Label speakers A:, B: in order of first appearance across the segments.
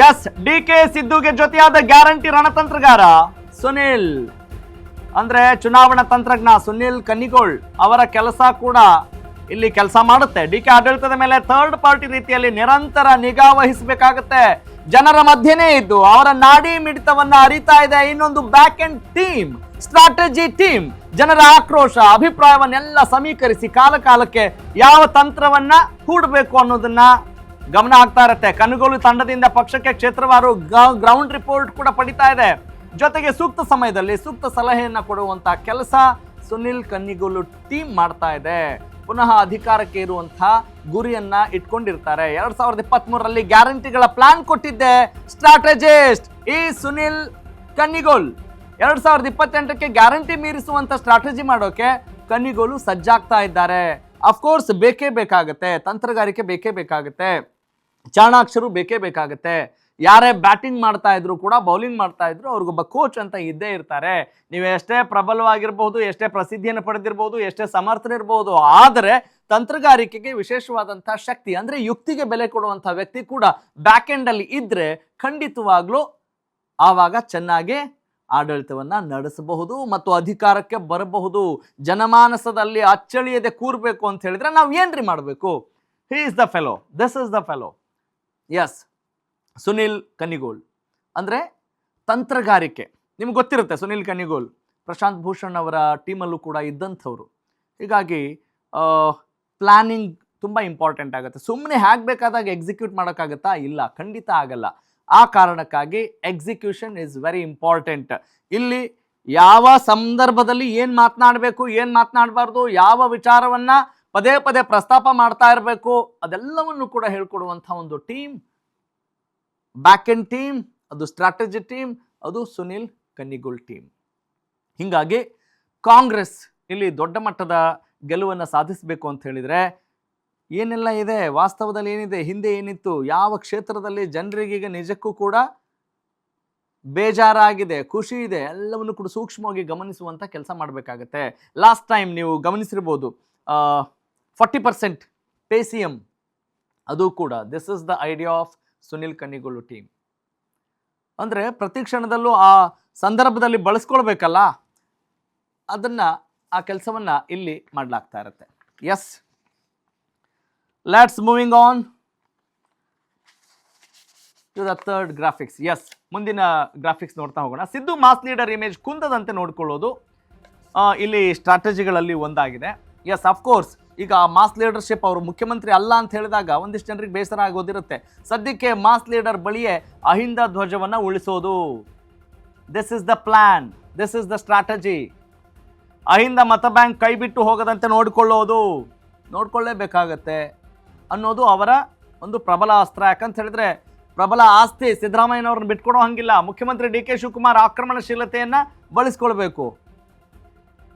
A: S, DK ಸಿದ್ದುಗೆ ಜೊತೆಯಾದ guarantee ರಣತಂತ್ರಗಾರ Sunil, ಅಂದ್ರೆ ಚುನಾವಣಾ ತಂತ್ರಜ್ಞ ಸುನಿಲ್ ಕನ್ನಿಗೋಳ್ ಅವರ ಕೆಲಸ ಕೂಡ ಇಲ್ಲಿ ಕೆಲಸ ಮಾಡುತ್ತೆ. ಡಿಕೆ ಆಡಳಿತದ ಮೇಲೆ ಥರ್ಡ್ ಪಾರ್ಟಿ ರೀತಿಯಲ್ಲಿ ನಿರಂತರ ನಿಗಾ ವಹಿಸಬೇಕಾಗುತ್ತೆ. ಜನರ ಮಧ್ಯೆನೇ ಇದ್ದು ಅವರ ನಾಡಿ ಮಿಡಿತವನ್ನ ಅರಿತಾ ಇದೆ ಇನ್ನೊಂದು back end team, strategy team. ಜನರ ಆಕ್ರೋಶ, ಅಭಿಪ್ರಾಯವನ್ನೆಲ್ಲ ಸಮೀಕರಿಸಿ ಕಾಲಕ್ಕೆ ಯಾವ ತಂತ್ರವನ್ನ ಹೂಡಬೇಕು ಅನ್ನೋದನ್ನ ಗಮನ ಆಗ್ತಾ ಇರುತ್ತೆ. ಕನಗೋಲು ತಂಡದಿಂದ ಪಕ್ಷಕ್ಕೆ ಕ್ಷೇತ್ರವಾರು ಗ್ರೌಂಡ್ ರಿಪೋರ್ಟ್ ಕೂಡ ಪಡಿತಾ ಇದೆ. ಜೊತೆಗೆ ಸೂಕ್ತ ಸಮಯದಲ್ಲಿ ಸೂಕ್ತ ಸಲಹೆಯನ್ನ ಕೊಡುವಂತ ಕೆಲಸ ಸುನಿಲ್ ಕನ್ನಿಗೋಲು ಟೀಮ್ ಮಾಡ್ತಾ ಇದೆ. ಪುನಃ ಅಧಿಕಾರಕ್ಕೆ ಇರುವಂತಹ ಗುರಿಯನ್ನ ಇಟ್ಕೊಂಡಿರ್ತಾರೆ. 2023ರಲ್ಲಿ ಗ್ಯಾರಂಟಿಗಳ ಪ್ಲಾನ್ ಕೊಟ್ಟಿದ್ದೆ ಸ್ಟ್ರಾಟಜಿಸ್ಟ್ ಈ ಸುನಿಲ್ ಕನ್ನಿಗೋಲ್. 2028ಕ್ಕೆ ಗ್ಯಾರಂಟಿ ಮೀರಿಸುವಂತ ಸ್ಟ್ರಾಟಜಿ ಮಾಡೋಕೆ ಕನ್ನಿಗೋಲು ಸಜ್ಜಾಗ್ತಾ ಇದ್ದಾರೆ. ಅಫ್ಕೋರ್ಸ್ ಬೇಕೇ ಬೇಕಾಗುತ್ತೆ, ತಂತ್ರಗಾರಿಕೆ ಬೇಕೇ ಬೇಕಾಗುತ್ತೆ, ಚಾಣಾಕ್ಷರು ಬೇಕೇ ಬೇಕಾಗುತ್ತೆ. ಯಾರೇ ಬ್ಯಾಟಿಂಗ್ ಮಾಡ್ತಾ ಇದ್ರು ಕೂಡ ಬೌಲಿಂಗ್ ಮಾಡ್ತಾ ಇದ್ರು ಅವ್ರಿಗೊಬ್ಬ ಕೋಚ್ ಅಂತ ಇದ್ದೇ ಇರ್ತಾರೆ. ನೀವು ಎಷ್ಟೇ ಪ್ರಬಲವಾಗಿರ್ಬೋದು, ಎಷ್ಟೇ ಪ್ರಸಿದ್ಧಿಯನ್ನು ಪಡೆದಿರ್ಬೋದು, ಎಷ್ಟೇ ಸಮರ್ಥರಿರ್ಬೋದು, ಆದರೆ ತಂತ್ರಗಾರಿಕೆಗೆ ವಿಶೇಷವಾದಂತಹ ಶಕ್ತಿ ಅಂದ್ರೆ ಯುಕ್ತಿಗೆ ಬೆಲೆ ಕೊಡುವಂತಹ ವ್ಯಕ್ತಿ ಕೂಡ ಬ್ಯಾಕ್ ಎಂಡ್ ಅಲ್ಲಿ ಇದ್ರೆ ಖಂಡಿತವಾಗ್ಲೂ ಆವಾಗ ಚೆನ್ನಾಗಿ ಆಡಳಿತವನ್ನ ನಡೆಸಬಹುದು ಮತ್ತು ಅಧಿಕಾರಕ್ಕೆ ಬರಬಹುದು. ಜನಮಾನಸದಲ್ಲಿ ಅಚ್ಚಳಿಯದೆ ಕೂರ್ಬೇಕು ಅಂತ ಹೇಳಿದ್ರೆ ನಾವು ಏನ್ರಿ ಮಾಡಬೇಕು? He is the fellow, this is the fellow. Yes, Sunil Kanugolu ಅಂದರೆ ತಂತ್ರಗಾರಿಕೆ ನಿಮ್ಗೆ ಗೊತ್ತಿರುತ್ತೆ. ಸುನಿಲ್ ಕನ್ನಿಗೋಲ್ ಪ್ರಶಾಂತ್ ಭೂಷಣ್ ಅವರ ಟೀಮಲ್ಲೂ ಕೂಡ ಇದ್ದಂಥವ್ರು. ಹೀಗಾಗಿ ಪ್ಲಾನಿಂಗ್ ತುಂಬ ಇಂಪಾರ್ಟೆಂಟ್ ಆಗುತ್ತೆ. ಸುಮ್ಮನೆ ಹೇಗೆ ಬೇಕಾದಾಗ ಎಕ್ಸಿಕ್ಯೂಟ್ ಮಾಡೋಕ್ಕಾಗತ್ತಾ? ಇಲ್ಲ, ಖಂಡಿತ ಆಗಲ್ಲ. ಆ ಕಾರಣಕ್ಕಾಗಿ ಎಕ್ಸಿಕ್ಯೂಷನ್ ಇಸ್ ವೆರಿ ಇಂಪಾರ್ಟೆಂಟ್. ಇಲ್ಲಿ ಯಾವ ಸಂದರ್ಭದಲ್ಲಿ ಏನು ಮಾತನಾಡಬೇಕು, ಏನು ಮಾತನಾಡಬಾರ್ದು, ಯಾವ ವಿಚಾರವನ್ನ ಪದೇ ಪದೇ ಪ್ರಸ್ತಾಪ ಮಾಡ್ತಾ ಇರಬೇಕು, ಅದೆಲ್ಲವನ್ನು ಕೂಡ ಹೇಳ್ಕೊಡುವಂಥ ಒಂದು ಟೀಮ್, ಬ್ಯಾಕ್ ಎಂಡ್ ಟೀಮ್, ಅದು ಸ್ಟ್ರಾಟಜಿ ಟೀಮ್, ಅದು ಸುನಿಲ್ ಕನ್ನಿಗೋಲ್ ಟೀಮ್. ಹೀಗಾಗಿ ಕಾಂಗ್ರೆಸ್ ಇಲ್ಲಿ ದೊಡ್ಡ ಮಟ್ಟದ ಗೆಲುವನ್ನು ಸಾಧಿಸಬೇಕು ಅಂತ ಹೇಳಿದರೆ ಏನೆಲ್ಲ ಇದೆ, ವಾಸ್ತವದಲ್ಲಿ ಏನಿದೆ, ಹಿಂದೆ ಏನಿತ್ತು, ಯಾವ ಕ್ಷೇತ್ರದಲ್ಲಿ ಜನರಿಗೀಗ ನಿಜಕ್ಕೂ ಕೂಡ ಬೇಜಾರಾಗಿದೆ, ಖುಷಿ ಇದೆ, ಎಲ್ಲವನ್ನು ಕೂಡ ಸೂಕ್ಷ್ಮವಾಗಿ ಗಮನಿಸುವಂಥ ಕೆಲಸ ಮಾಡಬೇಕಾಗತ್ತೆ. ಲಾಸ್ಟ್ ಟೈಮ್ ನೀವು ಗಮನಿಸಿರ್ಬೋದು 40% ಪೇ ಸಿ ಎಂ, ಅದು ಕೂಡ this is the idea of Sunil Kanugolu team. ಅಂದರೆ ಪ್ರತಿ ಕ್ಷಣದಲ್ಲೂ ಆ ಸಂದರ್ಭದಲ್ಲಿ ಬಳಸ್ಕೊಳ್ಬೇಕಲ್ಲ, ಅದನ್ನು ಆ ಕೆಲಸವನ್ನು ಇಲ್ಲಿ ಮಾಡಲಾಗ್ತಾ ಇರುತ್ತೆ. Yes, let's moving on to the third graphics. Yes, ಮುಂದಿನ ಗ್ರಾಫಿಕ್ಸ್ ನೋಡ್ತಾ ಹೋಗೋಣ. ಸಿದ್ದು ಮಾಸ್ ಲೀಡರ್ ಇಮೇಜ್ ಕುಂದದಂತೆ ನೋಡ್ಕೊಳ್ಳೋದು ಇಲ್ಲಿ ಸ್ಟ್ರಾಟಜಿಗಳಲ್ಲಿ ಒಂದಾಗಿದೆ. ಎಸ್, ಅಫ್ಕೋರ್ಸ್ ಈಗ ಮಾಸ್ ಲೀಡರ್ಶಿಪ್ ಅವರು ಮುಖ್ಯಮಂತ್ರಿ ಅಲ್ಲ ಅಂತ ಹೇಳಿದಾಗ ಒಂದಿಷ್ಟು ಜನರಿಗೆ ಬೇಸರ ಆಗೋದಿರುತ್ತೆ. ಸದ್ಯಕ್ಕೆ ಮಾಸ್ ಲೀಡರ್ ಬಳಿಯೇ ಅಹಿಂದ ಧ್ವಜವನ್ನು ಉಳಿಸೋದು, this is the plan, this is the strategy. Ahinda ಮತ ಬ್ಯಾಂಕ್ ಕೈ ಬಿಟ್ಟು ಹೋಗದಂತೆ ನೋಡ್ಕೊಳ್ಳೇಬೇಕಾಗತ್ತೆ ಅನ್ನೋದು ಅವರ ಒಂದು ಪ್ರಬಲ ಅಸ್ತ್ರ. ಯಾಕಂತ ಹೇಳಿದ್ರೆ ಪ್ರಬಲ ಆಸ್ತಿ ಸಿದ್ದರಾಮಯ್ಯನವ್ರನ್ನ ಬಿಟ್ಕೊಡೋ ಹಂಗಿಲ್ಲ. ಮುಖ್ಯಮಂತ್ರಿ ಡಿ ಕೆ ಶಿವಕುಮಾರ್ ಆಕ್ರಮಣಶೀಲತೆಯನ್ನು ಬಳಸ್ಕೊಳ್ಬೇಕು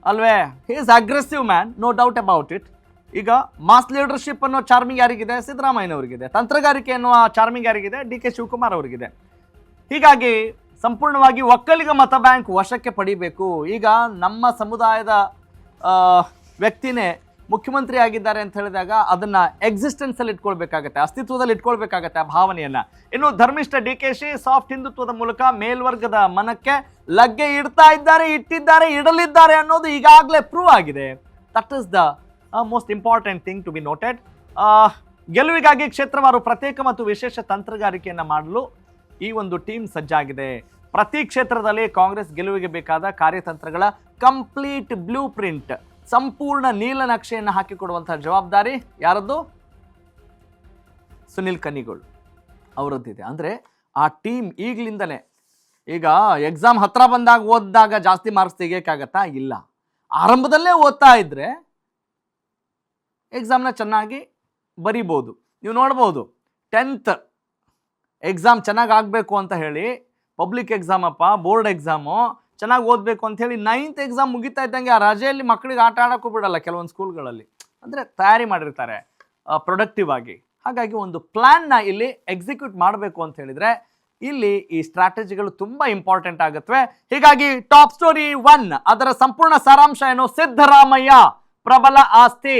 A: ಅಲ್ವೇ? He is aggressive man, no doubt about it. ಈಗ ಮಾಸ್ ಲೀಡರ್ಶಿಪ್ ಅನ್ನೋ ಚಾರ್ಮಿಂಗ್ ಯಾರಿಗಿದೆ? ಸಿದ್ದರಾಮಯ್ಯನವರಿಗಿದೆ. ತಂತ್ರಗಾರಿಕೆ ಅನ್ನುವ ಚಾರ್ಮಿಂಗ್ ಯಾರಿಗಿದೆ? ಡಿ ಕೆ ಶಿವಕುಮಾರ್ ಅವರಿಗಿದೆ. ಹೀಗಾಗಿ ಸಂಪೂರ್ಣವಾಗಿ ಒಕ್ಕಲಿಗ ಮತ ಬ್ಯಾಂಕ್ ವಶಕ್ಕೆ ಪಡಿಬೇಕು. ಈಗ ನಮ್ಮ ಸಮುದಾಯದ ವ್ಯಕ್ತಿನೇ ಮುಖ್ಯಮಂತ್ರಿ ಆಗಿದ್ದಾರೆ ಅಂತ ಹೇಳಿದಾಗ ಅದನ್ನ ಎಕ್ಸಿಸ್ಟೆನ್ಸಲ್ಲಿ ಇಟ್ಕೊಳ್ಬೇಕಾಗತ್ತೆ, ಅಸ್ತಿತ್ವದಲ್ಲಿ ಇಟ್ಕೊಳ್ಬೇಕಾಗತ್ತೆ ಆ ಭಾವನೆಯನ್ನ. ಇನ್ನು ಧರ್ಮಿಷ್ಠ ಡಿ ಕೆ ಶಿ ಸಾಫ್ಟ್ ಹಿಂದುತ್ವದ ಮೂಲಕ ಮೇಲ್ವರ್ಗದ ಮನಕ್ಕೆ ಲಗ್ಗೆ ಇಡಲಿದ್ದಾರೆ ಅನ್ನೋದು ಈಗಾಗಲೇ ಪ್ರೂವ್ ಆಗಿದೆ. That is the most important thing to be noted. ಗೆಲುವಿಗಾಗಿ ಕ್ಷೇತ್ರವಾರು ಪ್ರತ್ಯೇಕ ಮತ್ತು ವಿಶೇಷ ತಂತ್ರಗಾರಿಕೆಯನ್ನು ಮಾಡಲು ಈ ಒಂದು ಟೀಮ್ ಸಜ್ಜಾಗಿದೆ. ಪ್ರತಿ ಕ್ಷೇತ್ರದಲ್ಲಿ ಕಾಂಗ್ರೆಸ್ ಗೆಲುವಿಗೆ ಬೇಕಾದ ಕಾರ್ಯತಂತ್ರಗಳ ಕಂಪ್ಲೀಟ್ ಬ್ಲೂ ಪ್ರಿಂಟ್, ಸಂಪೂರ್ಣ ನೀಲನಕ್ಷೆಯನ್ನು ಹಾಕಿಕೊಡುವಂತಹ ಜವಾಬ್ದಾರಿ ಯಾರದ್ದು? ಸುನಿಲ್ ಕನ್ನಿಗೋಳ್ ಅವರದ್ದಿದೆ. ಅಂದರೆ ಆ ಟೀಮ್ ಈಗಲಿಂದಲೇ, ಈಗ ಎಕ್ಸಾಮ್ ಹತ್ರ ಬಂದಾಗ ಓದಿದಾಗ ಜಾಸ್ತಿ ಮಾರ್ಕ್ಸ್ ತೆಗಿಯೋಕ್ಕಾಗತ್ತಾ? ಇಲ್ಲ. ಆರಂಭದಲ್ಲೇ ಓದ್ತಾ ಇದ್ರೆ ಎಕ್ಸಾಮ್ನ ಚೆನ್ನಾಗಿ ಬರಿಬೋದು. ನೀವು ನೋಡ್ಬೋದು 10th ಎಕ್ಸಾಮ್ ಚೆನ್ನಾಗಿ ಆಗಬೇಕು ಅಂತ ಹೇಳಿ, ಪಬ್ಲಿಕ್ ಎಕ್ಸಾಮ್ ಅಪ್ಪ, ಬೋರ್ಡ್ ಎಕ್ಸಾಮು ಚೆನ್ನಾಗಿ ಓದಬೇಕು ಅಂತ ಹೇಳಿ 9th ಎಕ್ಸಾಮ್ ಮುಗಿತಾ ಇದ್ದಂಗೆ ಆ ರಜೆಯಲ್ಲಿ ಮಕ್ಕಳಿಗೆ ಆಟ ಆಡೋಕ್ಕೂ ಬಿಡಲ್ಲ ಕೆಲವೊಂದು ಸ್ಕೂಲ್ಗಳಲ್ಲಿ. ಅಂದರೆ ತಯಾರಿ ಮಾಡಿರ್ತಾರೆ ಪ್ರೊಡಕ್ಟಿವ್ ಆಗಿ. ಹಾಗಾಗಿ ಒಂದು ಪ್ಲ್ಯಾನ್ನ ಇಲ್ಲಿ ಎಕ್ಸಿಕ್ಯೂಟ್ ಮಾಡಬೇಕು ಅಂತ ಹೇಳಿದರೆ ಇಲ್ಲಿ ಈ ಸ್ಟ್ರಾಟಜಿಗಳು ತುಂಬ ಇಂಪಾರ್ಟೆಂಟ್ ಆಗುತ್ತವೆ. ಹೀಗಾಗಿ ಟಾಪ್ ಸ್ಟೋರಿ 1 ಅದರ ಸಂಪೂರ್ಣ ಸಾರಾಂಶ ಏನು? ಸಿದ್ದರಾಮಯ್ಯ ಪ್ರಬಲ ಆಸ್ತಿ,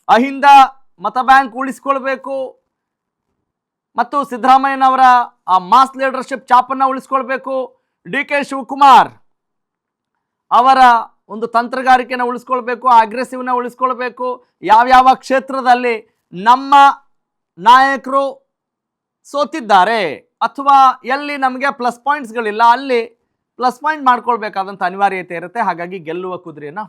A: ಅಹಿಂದ ಮತ ಬ್ಯಾಂಕ್ ಉಳಿಸ್ಕೊಳ್ಬೇಕು, ಮತ್ತು ಸಿದ್ದರಾಮಯ್ಯನವರ ಆ ಮಾಸ್ ಲೀಡರ್ಶಿಪ್ ಚಾಪನ್ನು ಉಳಿಸ್ಕೊಳ್ಬೇಕು. ಡಿ ಕೆ ಶಿವಕುಮಾರ್ ಅವರ ಒಂದು ತಂತ್ರಗಾರಿಕೆನ ಉಳಿಸ್ಕೊಳ್ಬೇಕು, ಅಗ್ರೆಸಿವ್ನ ಉಳಿಸ್ಕೊಳ್ಬೇಕು. ಯಾವ್ಯಾವ ಕ್ಷೇತ್ರದಲ್ಲಿ ನಮ್ಮ ನಾಯಕರು ಸೋತಿದ್ದಾರೆ ಅಥವಾ ಎಲ್ಲಿ ನಮಗೆ ಪ್ಲಸ್ ಪಾಯಿಂಟ್ಸ್ಗಳಿಲ್ಲ ಅಲ್ಲಿ ಪ್ಲಸ್ ಪಾಯಿಂಟ್ ಮಾಡ್ಕೊಳ್ಬೇಕಾದಂಥ ಅನಿವಾರ್ಯತೆ ಇರುತ್ತೆ. ಹಾಗಾಗಿ ಗೆಲ್ಲುವ ಕುದುರೆಯನ್ನು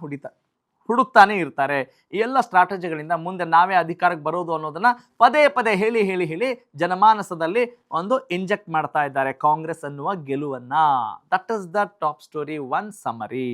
A: ಹುಡುಕ್ತಾನೆ ಇರ್ತಾರೆ. ಈ ಎಲ್ಲ ಸ್ಟ್ರಾಟಜಿಗಳಿಂದ ಮುಂದೆ ನಾವೇ ಅಧಿಕಾರಕ್ಕೆ ಬರೋದು ಅನ್ನೋದನ್ನ ಪದೇ ಪದೇ ಹೇಳಿ ಹೇಳಿ ಹೇಳಿ ಜನಮಾನಸದಲ್ಲಿ ಒಂದು ಇಂಜೆಕ್ಟ್ ಮಾಡ್ತಾ ಇದ್ದಾರೆ ಕಾಂಗ್ರೆಸ್ ಅನ್ನುವ ಗೆಲುವನ್ನ. That is the top story, one summary.